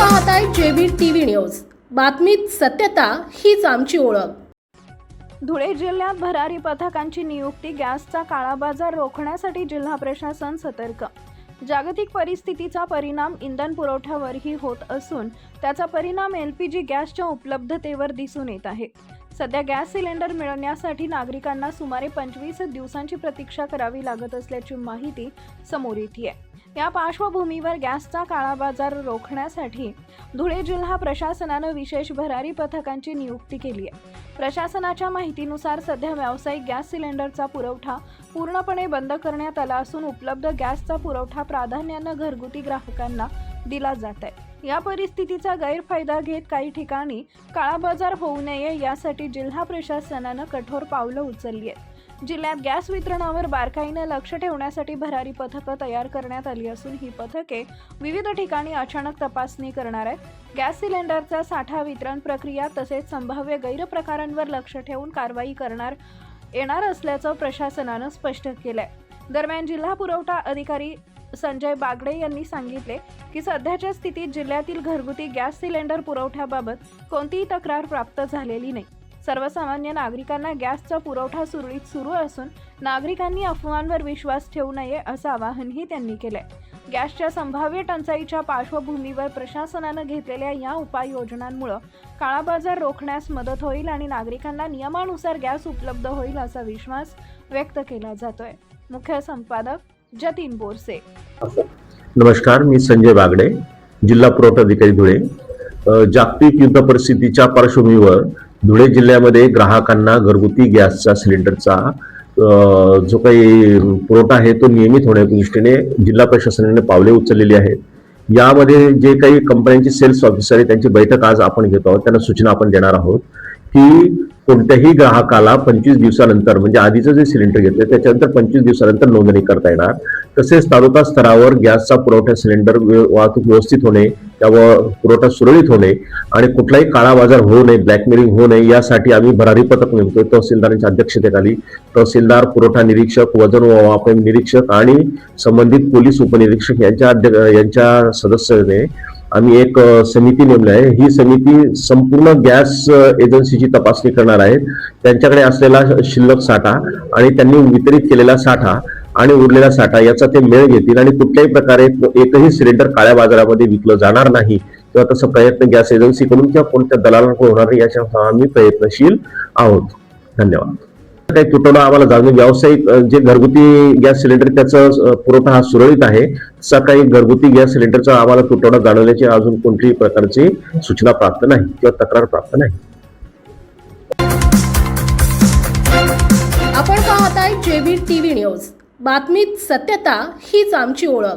पाहताय जेबीर TV news. बातमीत सत्यता हीच आमची ओळख। धुळे जिल्ह्यात भरारी पथकांची नियुक्ती। गॅसचा काळाबाजार रोखण्यासाठी जिल्हा प्रशासन सतर्क। जागतिक परिस्थितीचा परिणाम इंधन पुरवठ्यावरही होत असून त्याचा परिणाम LPG गॅसच्या उपलब्धतेवर दिसून येत आहे। सध्या गॅस सिलेंडर मिळवण्यासाठी नागरिकांना सुमारे 25 दिवसांची प्रतीक्षा करावी लागत असल्याची माहिती समोर येते। या पार्श्वभूमीवर गॅसचा काळाबाजार रोखण्यासाठी धुळे जिल्हा प्रशासनाने विशेष भरारी पथकांची नियुक्ती केली आहे। प्रशासनाच्या माहितीनुसार सध्या व्यावसायिक गॅस सिलेंडरचा पुरवठा पूर्णपणे बंद करण्यात आला असून उपलब्ध गॅसचा पुरवठा प्राधान्याने घरगुती ग्राहकांना दिला जात आहे। या परिस्थितीचा गैरफायदा घेत काही ठिकाणी काळाबाजार होऊ नये यासाठी जिल्हा प्रशासनाने कठोर पावलं उचलली आहेत। जिल्ह्यात गॅस वितरणावर बारकाईने लक्ष ठेवण्यासाठी भरारी पथकं तयार करण्यात आली असून ही पथके विविध ठिकाणी अचानक तपासणी करणार आहेत। गॅस सिलेंडरचा साठा, वितरण प्रक्रिया तसेच संभाव्य गैरप्रकारांवर लक्ष ठेवून कारवाई करणार येणार असल्याचं प्रशासनाने स्पष्ट केलंय। दरम्यान जिल्हा पुरवठा अधिकारी संजय बागडे यांनी सांगितले की सध्याच्या स्थितीत जिल्ह्यातील घरगुती गॅस सिलेंडर पुरवठ्याबाबत कोणतीही तक्रार प्राप्त झालेली नाही। सर्वसामान्य नागरिकांना गॅसचा पुरवठा सुरळीत सुरू असून नागरिकांनी अफवांवर विश्वास ठेवू नये असं आवाहनही त्यांनी केलंय। गॅसच्या संभाव्य टंचाईच्या पार्श्वभूमीवर प्रशासनाने घेतलेल्या या उपाययोजनांमुळे काळाबाजार रोखण्यास मदत होईल आणि नागरिकांना नियमानुसार गॅस उपलब्ध होईल असा विश्वास व्यक्त केला जातोय। मुख्य संपादक जतीन बोरसे। नमस्कार, मी संजय बागडे, जिल्हा पुरवठा अधिकारी धुळे। जागतिक युद्ध परिस्थितीच्या पार्श्वभूमीवर धुळे जिल्ह्यामध्ये ग्राहकांना घरगुती गॅसचा सिलेंडरचा जो काही पुरवठा आहे तो नियमित होण्याच्या दृष्टीने जिल्हा प्रशासनाने पावले उचललेली आहेत। यामध्ये जे काही कंपन्यांचे सेल्स ऑफिसर आहेत त्यांची बैठक आज आपण घेतो आहोत। त्यांना सूचना आपण देणार आहोत की कोणत्याही ग्राहकाला 25 दिवसानंतर म्हणजे आधीचं जे सिलेंडर घेतलं त्याच्यानंतर 25 दिवसानंतर नोंदणी करता येणार। तसेच तालुका स्तरावर गॅसचा पुरवठा सिलेंडर वाहतूक व्यवस्थित होणे, त्यावर पुरवठा सुरळीत होणे आणि कुठलाही काळा बाजार होऊ नये, ब्लॅकमेलिंग होऊ नये यासाठी आम्ही भरारी पथक नेमतोय। तहसीलदारांच्या अध्यक्षतेखाली तहसीलदार, पुरवठा निरीक्षक, वजन व मापन निरीक्षक आणि संबंधित पोलीस उपनिरीक्षक यांच्या सदस्याने आम्ही एक समिती नेमली आहे। ही समिती संपूर्ण गॅस एजन्सीची तपासणी करणार आहे। त्यांच्याकडे असलेला शिल्लक साठा आणि त्यांनी वितरित केलेला साठा आणि उरलेला साठा याचा ते मेळ घेतील आणि कुठल्याही प्रकारे एकही सिलेंडर काळ्या बाजारामध्ये विकलं जाणार नाही किंवा तसं प्रयत्न गॅस एजन्सीकडून किंवा कोणत्या दलालांकडून होणार नाही याच्या आम्ही प्रयत्नशील आहोत। धन्यवाद। काही तुटवडा आम्हाला जाणून व्यावसायिक जे घरगुती गॅस सिलेंडर त्याचा पुरवठा हा सुरळीत आहे, तसा काही घरगुती गॅस सिलेंडरचा आम्हाला तुटवडा जाणवल्याची अजून कोणत्याही प्रकारची सूचना प्राप्त नाही किंवा तक्रार प्राप्त नाही। आपण पाहताय जेबीर टीव्ही न्यूज। बातमीत सत्यता हीच आमची ओळख।